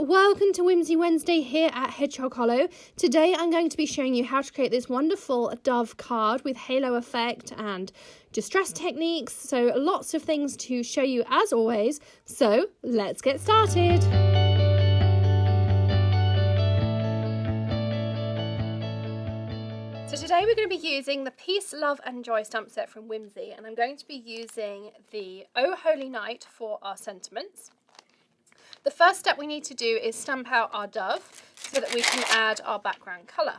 welcome to Whimsy Wednesday here at Hedgehog Hollow. Today I'm going to be showing you how to create this wonderful dove card with halo effect and distress techniques, so lots of things to show you as always, so let's get started. So today we're going to be using the Peace, Love and Joy stamp set from Whimsy, and I'm going to be using the Oh Holy Night for our sentiments. The first step we need to do is stamp out our dove so that we can add our background colour.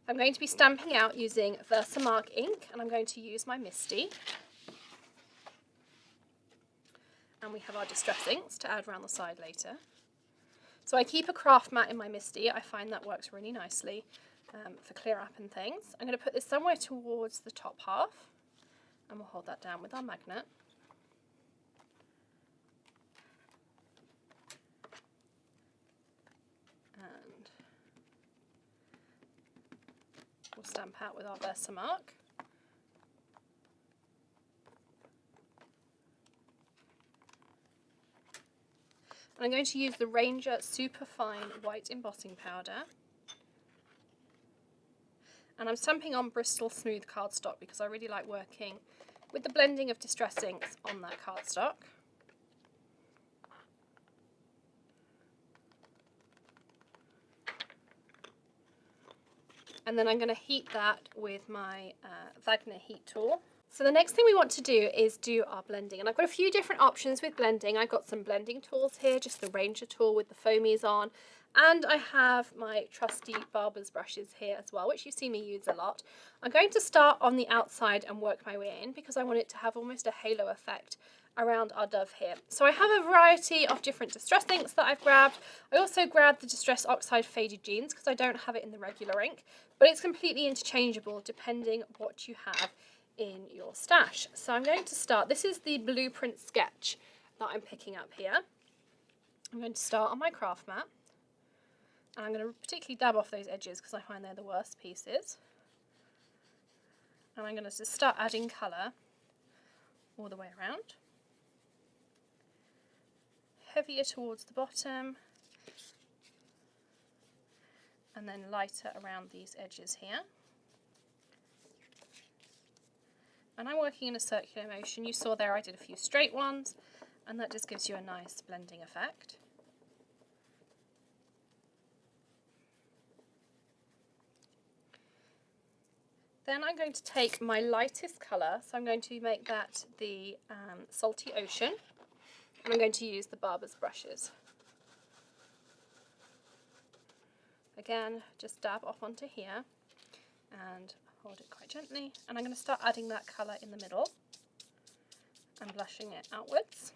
I'm going to be stamping out using VersaMark ink, and I'm going to use my Misti. And we have our distress inks to add around the side later. So I keep a craft mat in my Misti. I find that works really nicely for clear up and things. I'm going to put this somewhere towards the top half, and we'll hold that down with our magnet. And we'll stamp out with our VersaMark. And I'm going to use the Ranger Superfine White Embossing Powder. And I'm stamping on Bristol smooth cardstock because I really like working with the blending of distress inks on that cardstock. And then I'm going to heat that with my Wagner heat tool. So the next thing we want to do is do our blending. And I've got a few different options with blending. I've got some blending tools here, just the Ranger tool with the foamies on. And I have my trusty Barber's brushes here as well, which you see me use a lot. I'm going to start on the outside and work my way in because I want it to have almost a halo effect around our dove here. So I have a variety of different distress inks that I've grabbed. I also grabbed the Distress Oxide Faded Jeans because I don't have it in the regular ink, but it's completely interchangeable depending what you have in your stash. So I'm going to start, this is the blueprint sketch that I'm picking up here. I'm going to start on my craft mat, and I'm going to particularly dab off those edges because I find they're the worst pieces. And I'm going to just start adding colour all the way around. Heavier towards the bottom, and then lighter around these edges here. And I'm working in a circular motion. You saw there I did a few straight ones, and that just gives you a nice blending effect. Then I'm going to take my lightest colour, so I'm going to make that the Salty Ocean, and I'm going to use the Barber's brushes. Again, just dab off onto here and hold it quite gently, and I'm going to start adding that colour in the middle and blushing it outwards.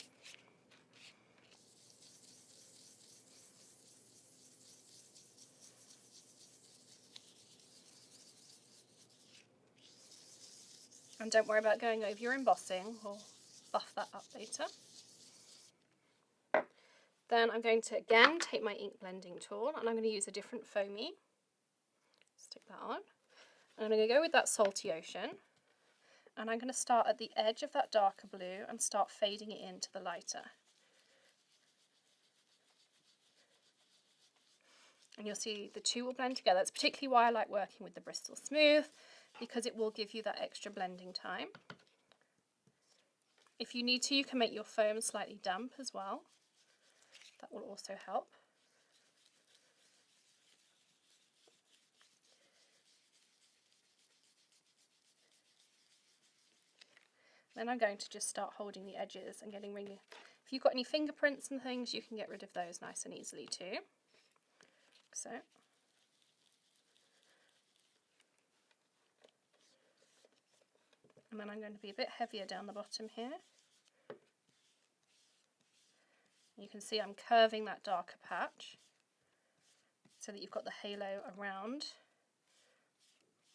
And don't worry about going over your embossing, we'll buff that up later. Then I'm going to again take my ink blending tool, and I'm going to use a different foamy. Stick that on. And I'm going to go with that Salty Ocean, and I'm going to start at the edge of that darker blue and start fading it into the lighter. And you'll see the two will blend together. That's particularly why I like working with the Bristol Smooth, because it will give you that extra blending time. If you need to, you can make your foam slightly damp as well. That will also help. Then I'm going to just start holding the edges and getting really, if you've got any fingerprints and things, you can get rid of those nice and easily too. So. And then I'm going to be a bit heavier down the bottom here. You can see I'm curving that darker patch so that you've got the halo around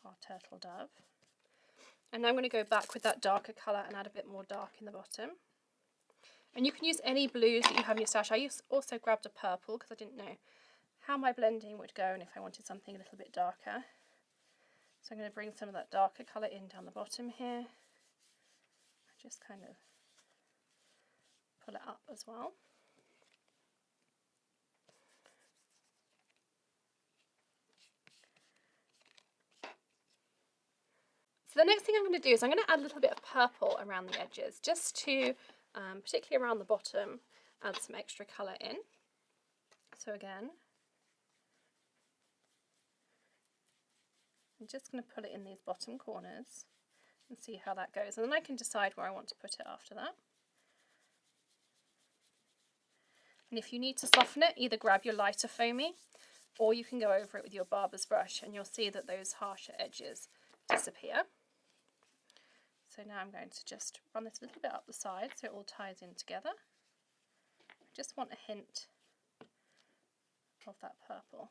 our turtle dove. And now I'm going to go back with that darker colour and add a bit more dark in the bottom. And you can use any blues that you have in your stash. I also grabbed a purple because I didn't know how my blending would go and if I wanted something a little bit darker. So I'm going to bring some of that darker colour in down the bottom here. Just kind of pull it up as well. So the next thing I'm going to do is I'm going to add a little bit of purple around the edges, just to, particularly around the bottom, add some extra colour in. So again, I'm just going to put it in these bottom corners and see how that goes, and then I can decide where I want to put it after that. And if you need to soften it, either grab your lighter foamy, or you can go over it with your barber's brush, and you'll see that those harsher edges disappear. So now I'm going to just run this a little bit up the side so it all ties in together. I just want a hint of that purple.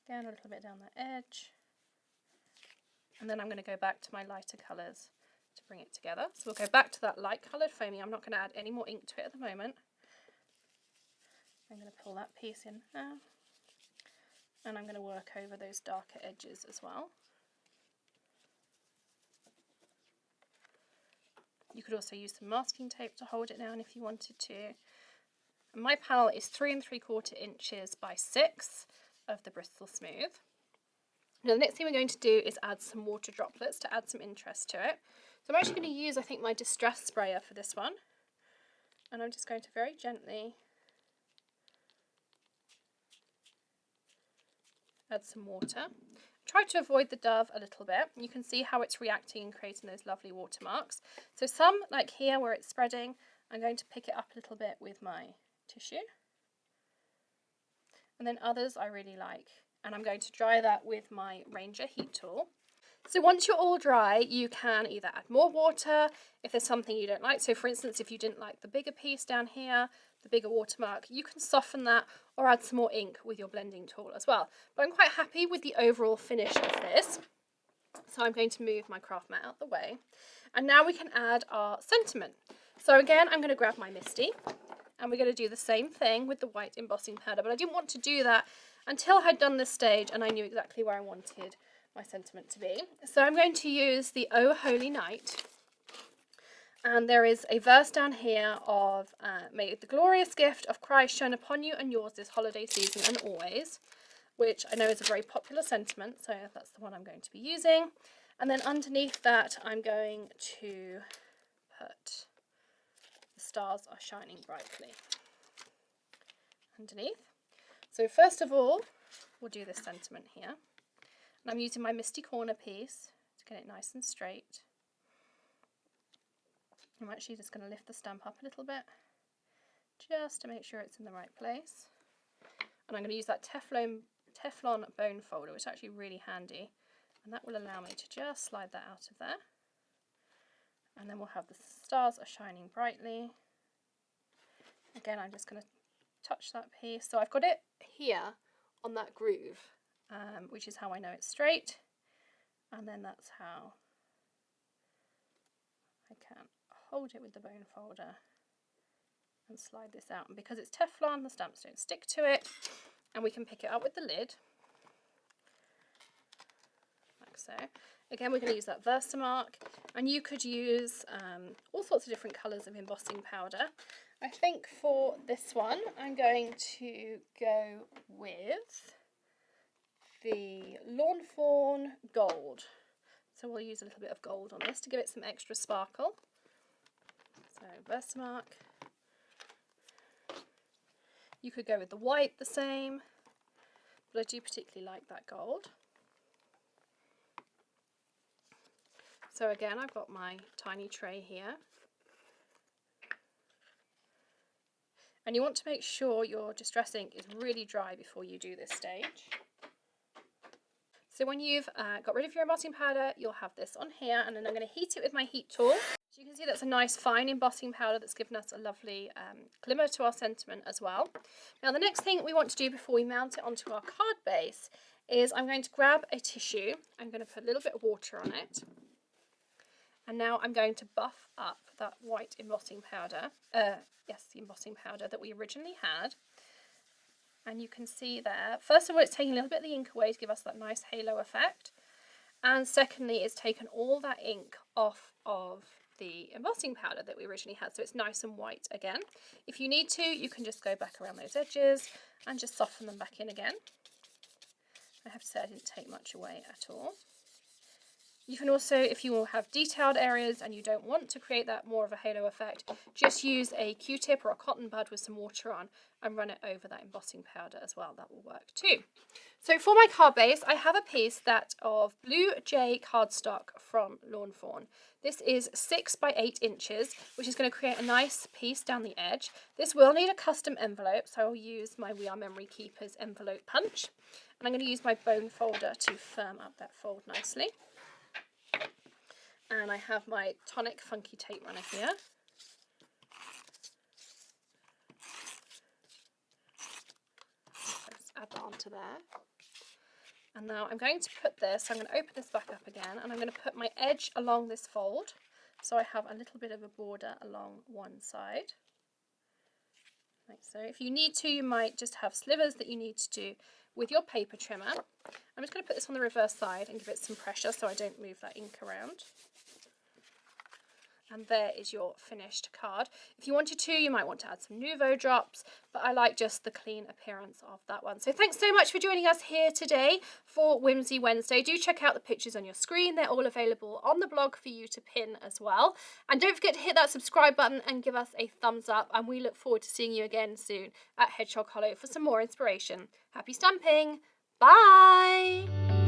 Again, a little bit down the edge. And then I'm going to go back to my lighter colours to bring it together. So we'll go back to that light coloured foamy. I'm not going to add any more ink to it at the moment. I'm going to pull that piece in now. And I'm going to work over those darker edges as well. You could also use some masking tape to hold it down if you wanted to. And my panel is 3 3/4 inches by 6 of the Bristol Smooth. Now the next thing we're going to do is add some water droplets to add some interest to it. So I'm actually going to use, I think, my Distress sprayer for this one. And I'm just going to very gently add some water. Try to avoid the dove a little bit. You can see how it's reacting and creating those lovely watermarks. So some, like here where it's spreading, I'm going to pick it up a little bit with my tissue. And then others I really like. And I'm going to dry that with my Ranger heat tool. So once you're all dry, you can either add more water if there's something you don't like. So for instance, if you didn't like the bigger piece down here, the bigger watermark, you can soften that or add some more ink with your blending tool as well. But I'm quite happy with the overall finish of this. So I'm going to move my craft mat out the way. And now we can add our sentiment. So again, I'm going to grab my Misti and we're going to do the same thing with the white embossing powder. But I didn't want to do that until I'd done this stage and I knew exactly where I wanted my sentiment to be. So I'm going to use the Oh Holy Night. And there is a verse down here of may the glorious gift of Christ shine upon you and yours this holiday season and always, which I know is a very popular sentiment, so that's the one I'm going to be using. And then underneath that I'm going to put the stars are shining brightly underneath. So first of all, we'll do this sentiment here. And I'm using my Misti corner piece to get it nice and straight. I'm actually just going to lift the stamp up a little bit, just to make sure it's in the right place. And I'm going to use that Teflon bone folder, which is actually really handy. And that will allow me to just slide that out of there. And then we'll have the stars are shining brightly. Again, I'm just going to touch that piece. So I've got it here on that groove, which is how I know it's straight. And then that's how I can hold it with the bone folder and slide this out. And because it's Teflon, the stamps don't stick to it. And we can pick it up with the lid, like so. Again, we're going to use that VersaMark, and you could use all sorts of different colours of embossing powder. I think for this one, I'm going to go with the Lawn Fawn Gold. So we'll use a little bit of gold on this to give it some extra sparkle. So VersaMark. You could go with the white the same, but I do particularly like that gold. So again, I've got my tiny tray here. And you want to make sure your Distress ink is really dry before you do this stage. So when you've got rid of your embossing powder, you'll have this on here, and then I'm going to heat it with my heat tool. So you can see that's a nice fine embossing powder that's given us a lovely glimmer to our sentiment as well. Now the next thing we want to do before we mount it onto our card base is I'm going to grab a tissue. I'm going to put a little bit of water on it. And now I'm going to buff up that white embossing powder, yes, the embossing powder that we originally had. And you can see there, first of all, it's taking a little bit of the ink away to give us that nice halo effect. And secondly, it's taken all that ink off of the embossing powder that we originally had, so it's nice and white again. If you need to, you can just go back around those edges and just soften them back in again. I have to say I didn't take much away at all. You can also, if you will have detailed areas and you don't want to create that more of a halo effect, just use a Q-tip or a cotton bud with some water on and run it over that embossing powder as well. That will work too. So for my card base, I have a piece of Blue Jay cardstock from Lawn Fawn. This is 6 by 8 inches, which is going to create a nice piece down the edge. This will need a custom envelope, so I'll use my We Are Memory Keepers envelope punch. And I'm going to use my bone folder to firm up that fold nicely. And I have my tonic funky tape runner here. Let's add that onto there. And now I'm going to put this, I'm going to open this back up again, and I'm going to put my edge along this fold. So I have a little bit of a border along one side. Like so. If you need to, you might just have slivers that you need to do with your paper trimmer. I'm just going to put this on the reverse side and give it some pressure so I don't move that ink around. And there is your finished card. If you wanted to, you might want to add some nuvo drops, but I like just the clean appearance of that one. So thanks so much for joining us here today for Whimsy Wednesday. Do check out the pictures on your screen. They're all available on the blog for you to pin as well. And don't forget to hit that subscribe button and give us a thumbs up. And we look forward to seeing you again soon at Hedgehog Hollow for some more inspiration. Happy stamping! Bye!